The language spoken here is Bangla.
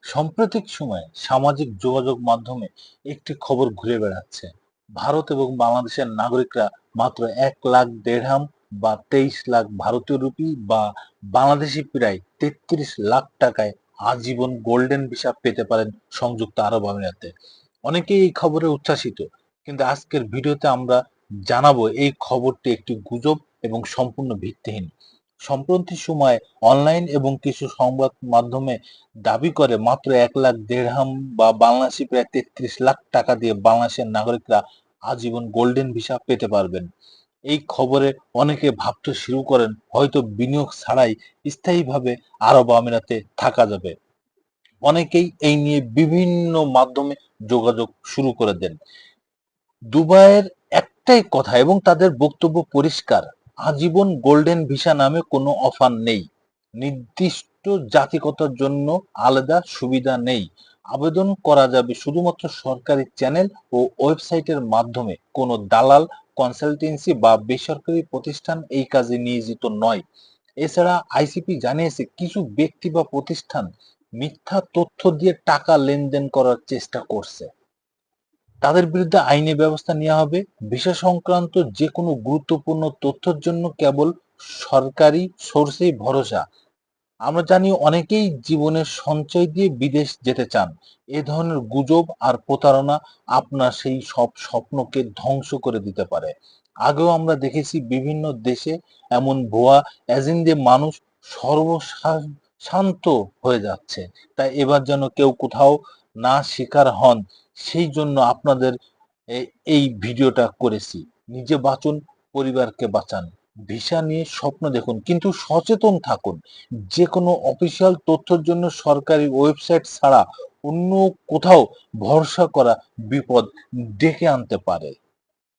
সাম্প্রতিক সময়ে সামাজিক যোগাযোগ মাধ্যমে একটি খবর ঘুরে বেড়াচ্ছে। ভারত এবং বাংলাদেশের নাগরিকরা মাত্র ১,০০,০০০ দেড়হাম বা ২৩ লাখ ভারতীয় রুপি বা বাংলাদেশি প্রায় ৩৩ লাখ টাকায় আজীবন গোল্ডেন ভিসা পেতে পারেন সংযুক্ত আরব আমিরাতে। অনেকেই এই খবরে উচ্ছ্বাসিত, কিন্তু আজকের ভিডিওতে আমরা জানাবো এই খবরটি একটি গুজব এবং সম্পূর্ণ ভিত্তিহীন। সম্প্রতি সময়ে অনলাইন এবং কিছু সংবাদ মাধ্যমে দাবি করে মাত্র ১,০০,০০০ দেড়হাম বা বাংলাদেশি প্রায় ৩৩ লাখ টাকা দিয়ে বাংলাদেশের নাগরিকরা আজীবন গোল্ডেন ভিসা পেতে পারবেন। এই খবরে অনেকে ভাবতে শুরু করেন হয়তো বিনিয়োগ ছাড়াই স্থায়ীভাবে আরব আমিরাতে থাকা যাবে। অনেকেই এই নিয়ে বিভিন্ন মাধ্যমে যোগাযোগ শুরু করে দেন। দুবাইয়ের একটাই কথা এবং তাদের বক্তব্য পরিষ্কার, আজীবন গোল্ডেন ভিসা নামে কোনো অফার নেই। নির্দিষ্ট জাতিগতার জন্য আলাদা সুবিধা নেই। আবেদন করা যাবে শুধুমাত্র সরকারি চ্যানেল ও ওয়েবসাইটের মাধ্যমে। কোনো দালাল, কনসালটেন্সি বা বেসরকারি প্রতিষ্ঠান এই কাজে নিয়োজিত নয়। এছাড়া আইসিপি জানিয়েছে কিছু ব্যক্তি বা প্রতিষ্ঠান মিথ্যা তথ্য দিয়ে টাকা লেনদেন করার চেষ্টা করছে। তাদের বিরুদ্ধে আইনি ব্যবস্থা নেওয়া হবে। ভিসা সংক্রান্ত যে কোনো গুরুত্বপূর্ণ তথ্যের জন্য কেবল সরকারি সোর্সেই ভরসা। আমরা জানি অনেকেই জীবনের সঞ্চয় দিয়ে বিদেশ যেতে চান। এ ধরনের গুজব আর প্রতারণা আপনার সেই সব স্বপ্নকে ধ্বংস করে দিতে পারে। আগেও আমরা দেখেছি বিভিন্ন দেশে এমন ভুয়া এজেন্ট দিয়ে মানুষ শান্ত হয়ে যাচ্ছে। তাই এবার যেন কেউ কোথাও না শিকার হন, সেই জন্য আপনাদের এই ভিডিওটা করেছি। নিজে বাঁচুন, পরিবারকে বাঁচান। ভিসা নিয়ে স্বপ্ন দেখুন, কিন্তু সচেতন থাকুন। যে কোনো অফিসিয়াল তথ্যের জন্য সরকারি ওয়েবসাইট ছাড়া অন্য কোথাও ভরসা করা বিপদ ডেকে আনতে পারে।